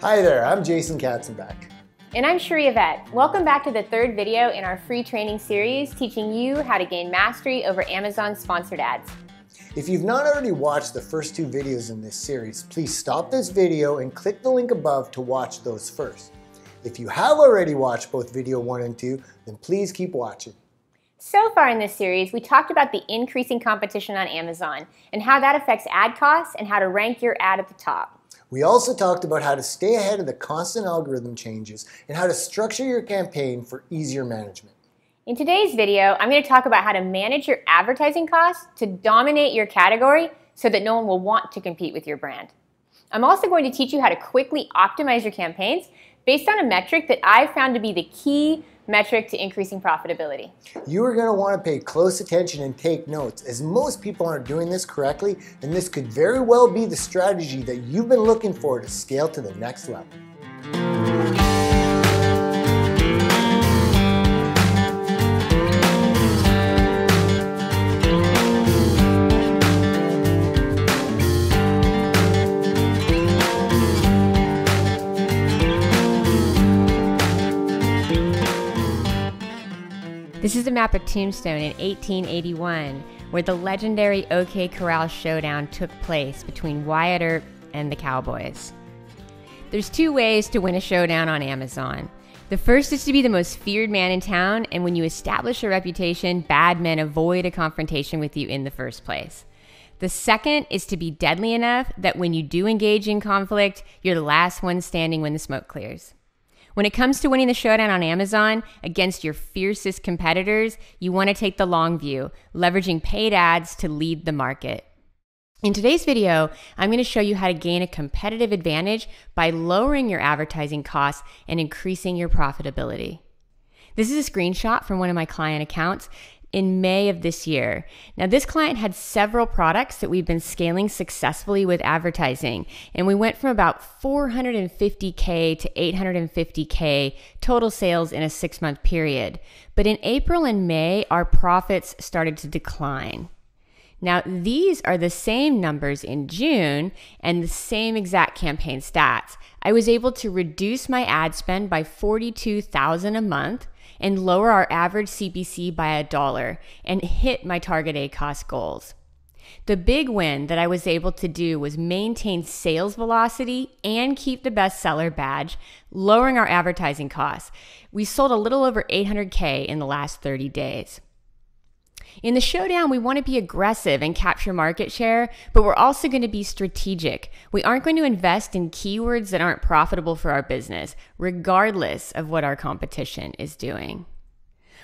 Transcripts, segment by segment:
Hi there, I'm Jason Katzenbach. And I'm Cherie Yvette. Welcome back to the third video in our free training series teaching you how to gain mastery over Amazon sponsored ads. If you've not already watched the first two videos in this series, please stop this video and click the link above to watch those first. If you have already watched both video 1 and 2, then please keep watching. So far in this series, we talked about the increasing competition on Amazon and how that affects ad costs and how to rank your ad at the top. We also talked about how to stay ahead of the constant algorithm changes and how to structure your campaign for easier management. In today's video, I'm going to talk about how to manage your advertising costs to dominate your category so that no one will want to compete with your brand. I'm also going to teach you how to quickly optimize your campaigns based on a metric that I've found to be the key metric to increasing profitability. You are going to want to pay close attention and take notes, as most people aren't doing this correctly, and this could very well be the strategy that you've been looking for to scale to the next level. This is a map of Tombstone in 1881, where the legendary OK Corral showdown took place between Wyatt Earp and the Cowboys. There's two ways to win a showdown on Amazon. The first is to be the most feared man in town, and when you establish a reputation, bad men avoid a confrontation with you in the first place. The second is to be deadly enough that when you do engage in conflict, you're the last one standing when the smoke clears. When it comes to winning the showdown on Amazon against your fiercest competitors, you want to take the long view, leveraging paid ads to lead the market. In today's video, I'm going to show you how to gain a competitive advantage by lowering your advertising costs and increasing your profitability. This is a screenshot from one of my client accounts in May of this year. Now, this client had several products that we've been scaling successfully with advertising, and we went from about $450K to $850K total sales in a 6-month period. But in April and May, our profits started to decline. Now, these are the same numbers in June and the same exact campaign stats. I was able to reduce my ad spend by $42,000 a month and lower our average CPC by $1 and hit my target ACoS goals. The big win that I was able to do was maintain sales velocity and keep the bestseller badge, lowering our advertising costs. We sold a little over $800K in the last 30 days. In the showdown, we want to be aggressive and capture market share, but we're also going to be strategic. We aren't going to invest in keywords that aren't profitable for our business, regardless of what our competition is doing.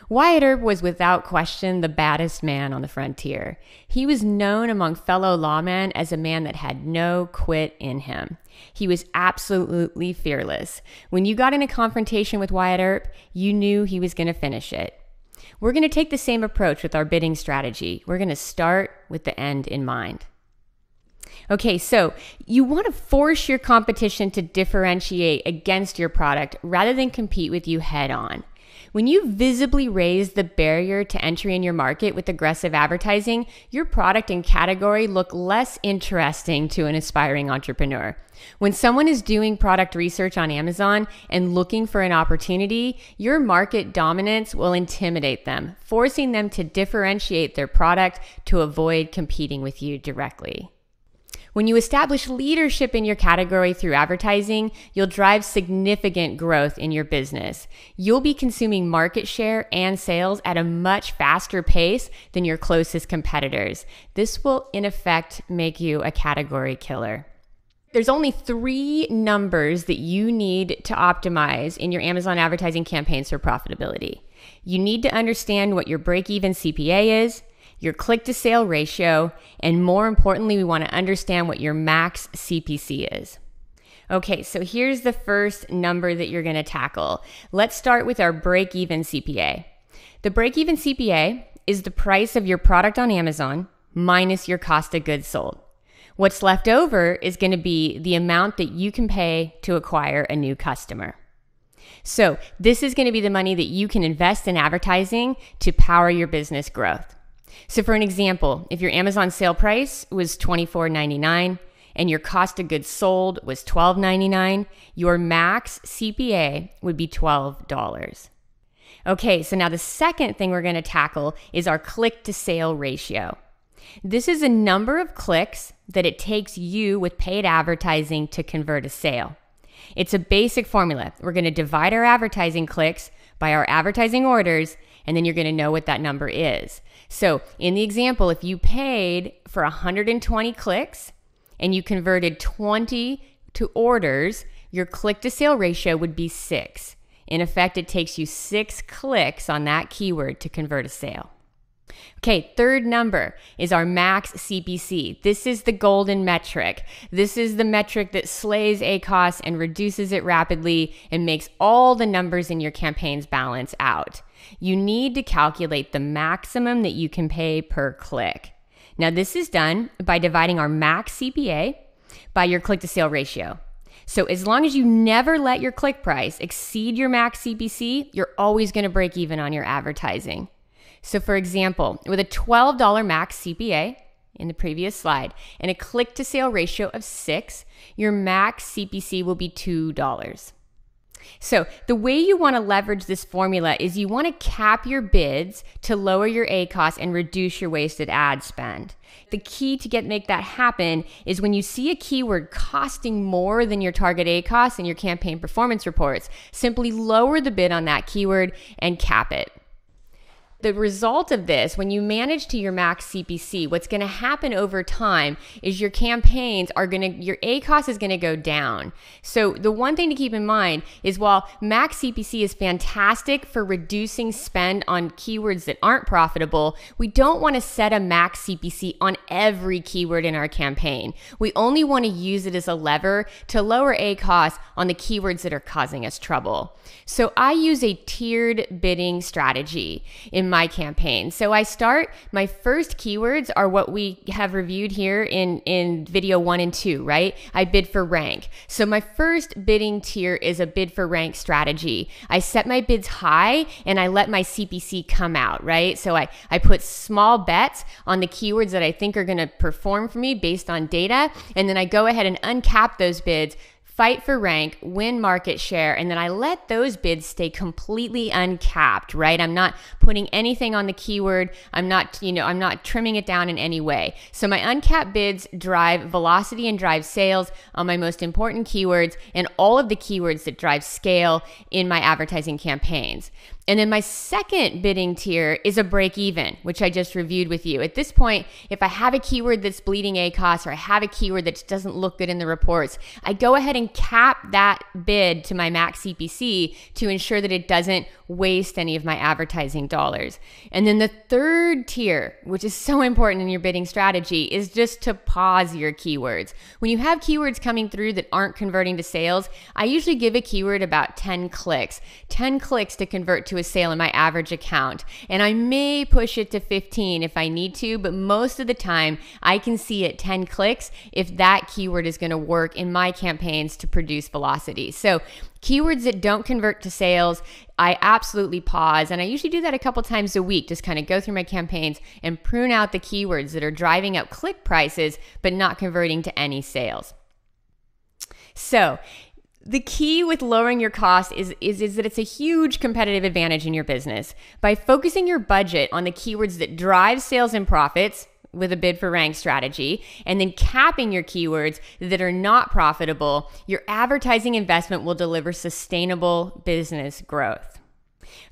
Wyatt Earp was without question the baddest man on the frontier. He was known among fellow lawmen as a man that had no quit in him. He was absolutely fearless. When you got in a confrontation with Wyatt Earp, you knew he was going to finish it. We're going to take the same approach with our bidding strategy. We're going to start with the end in mind. Okay, so you want to force your competition to differentiate against your product rather than compete with you head on. When you visibly raise the barrier to entry in your market with aggressive advertising, your product and category look less interesting to an aspiring entrepreneur. When someone is doing product research on Amazon and looking for an opportunity, your market dominance will intimidate them, forcing them to differentiate their product to avoid competing with you directly. When you establish leadership in your category through advertising, you'll drive significant growth in your business. You'll be consuming market share and sales at a much faster pace than your closest competitors. This will, in effect, make you a category killer. There's only 3 numbers that you need to optimize in your Amazon advertising campaigns for profitability. You need to understand what your break-even CPA is, your click-to-sale ratio, and more importantly, we want to understand what your max CPC is. Okay, so here's the first number that you're going to tackle. Let's start with our break-even CPA. The break-even CPA is the price of your product on Amazon minus your cost of goods sold. What's left over is going to be the amount that you can pay to acquire a new customer. So this is going to be the money that you can invest in advertising to power your business growth. So for an example, if your Amazon sale price was $24.99 and your cost of goods sold was $12.99, your max CPA would be $12. Okay, so now the second thing we're going to tackle is our click to sale ratio. This is a number of clicks that it takes you with paid advertising to convert a sale. It's a basic formula. We're going to divide our advertising clicks by our advertising orders, and then you're going to know what that number is. So in the example, if you paid for 120 clicks and you converted 20 to orders, your click to sale ratio would be 6. In effect, it takes you 6 clicks on that keyword to convert a sale. Okay, third number is our max CPC. This is the golden metric. This is the metric that slays ACoS and reduces it rapidly and makes all the numbers in your campaigns balance out. You need to calculate the maximum that you can pay per click. Now, this is done by dividing our max CPA by your click to sale ratio. So as long as you never let your click price exceed your max CPC, you're always going to break even on your advertising. So for example, with a $12 max CPA in the previous slide and a click to sale ratio of 6, your max CPC will be $2. So the way you want to leverage this formula is you want to cap your bids to lower your ACoS and reduce your wasted ad spend. The key to make that happen is when you see a keyword costing more than your target ACoS in your campaign performance reports, simply lower the bid on that keyword and cap it. The result of this, when you manage to your max CPC, what's going to happen over time is your campaigns your ACoS is going to go down. So the one thing to keep in mind is while max CPC is fantastic for reducing spend on keywords that aren't profitable, we don't want to set a max CPC on every keyword in our campaign. We only want to use it as a lever to lower ACoS on the keywords that are causing us trouble. So I use a tiered bidding strategy in my campaign. So I start, my first keywords are what we have reviewed here in video 1 and 2, right? I bid for rank. So my first bidding tier is a bid for rank strategy. I set my bids high and I let my CPC come out, right? So I put small bets on the keywords that I think are going to perform for me based on data. And then I go ahead and uncap those bids, fight for rank, win market share, and then I let those bids stay completely uncapped, right? I'm not putting anything on the keyword. I'm not trimming it down in any way. So my uncapped bids drive velocity and drive sales on my most important keywords and all of the keywords that drive scale in my advertising campaigns. And then my second bidding tier is a break even, which I just reviewed with you. At this point, if I have a keyword that's bleeding ACoS or I have a keyword that doesn't look good in the reports, I go ahead and cap that bid to my max CPC to ensure that it doesn't waste any of my advertising dollars. And then the third tier, which is so important in your bidding strategy, is just to pause your keywords. When you have keywords coming through that aren't converting to sales, I usually give a keyword about 10 clicks to convert to a sale in my average account. And I may push it to 15 if I need to, but most of the time I can see at 10 clicks if that keyword is going to work in my campaigns to produce velocity. So keywords that don't convert to sales, I absolutely pause. And I usually do that a couple times a week, just kind of go through my campaigns and prune out the keywords that are driving up click prices, but not converting to any sales. So the key with lowering your cost is that it's a huge competitive advantage in your business. By focusing your budget on the keywords that drive sales and profits with a bid for rank strategy, and then capping your keywords that are not profitable, your advertising investment will deliver sustainable business growth.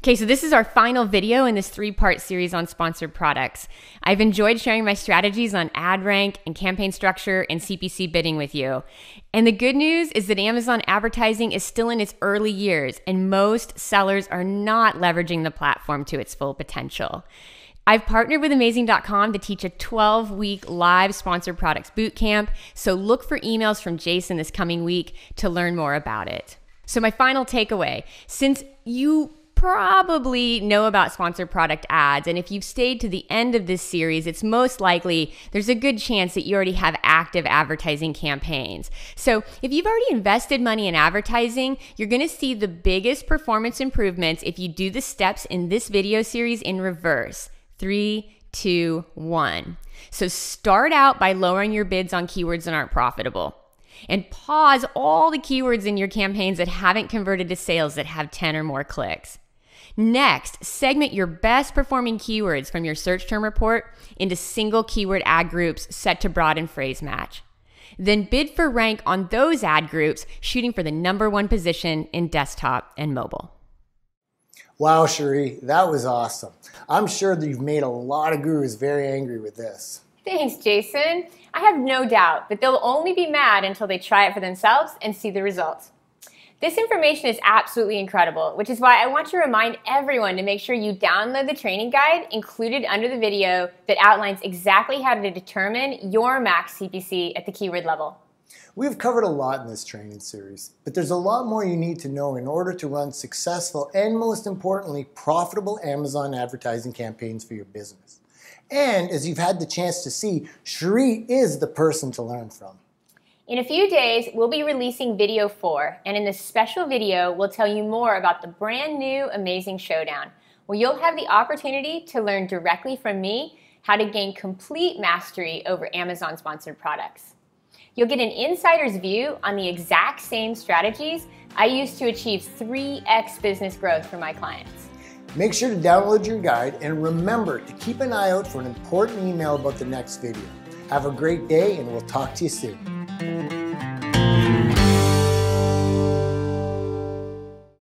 Okay, so this is our final video in this 3-part series on sponsored products. I've enjoyed sharing my strategies on ad rank and campaign structure and CPC bidding with you. And the good news is that Amazon advertising is still in its early years, and most sellers are not leveraging the platform to its full potential. I've partnered with Amazing.com to teach a 12-week live sponsored products bootcamp, so look for emails from Jason this coming week to learn more about it. So my final takeaway, since you probably know about sponsored product ads, and if you've stayed to the end of this series, it's most likely there's a good chance that you already have active advertising campaigns. So if you've already invested money in advertising, you're going to see the biggest performance improvements if you do the steps in this video series in reverse. 3, 2, 1. So start out by lowering your bids on keywords that aren't profitable. And pause all the keywords in your campaigns that haven't converted to sales that have 10 or more clicks. Next, segment your best performing keywords from your search term report into single keyword ad groups set to broad and phrase match. Then bid for rank on those ad groups, shooting for the #1 position in desktop and mobile. Wow, Cherie, that was awesome. I'm sure that you've made a lot of gurus very angry with this. Thanks, Jason. I have no doubt that they'll only be mad until they try it for themselves and see the results. This information is absolutely incredible, which is why I want to remind everyone to make sure you download the training guide included under the video that outlines exactly how to determine your max CPC at the keyword level. We've covered a lot in this training series, but there's a lot more you need to know in order to run successful and, most importantly, profitable Amazon advertising campaigns for your business. And as you've had the chance to see, Cherie is the person to learn from. In a few days, we'll be releasing video 4, and in this special video, we'll tell you more about the brand new Amazing Showdown, where you'll have the opportunity to learn directly from me how to gain complete mastery over Amazon-sponsored products. You'll get an insider's view on the exact same strategies I use to achieve 3x business growth for my clients. Make sure to download your guide and remember to keep an eye out for an important email about the next video. Have a great day and we'll talk to you soon.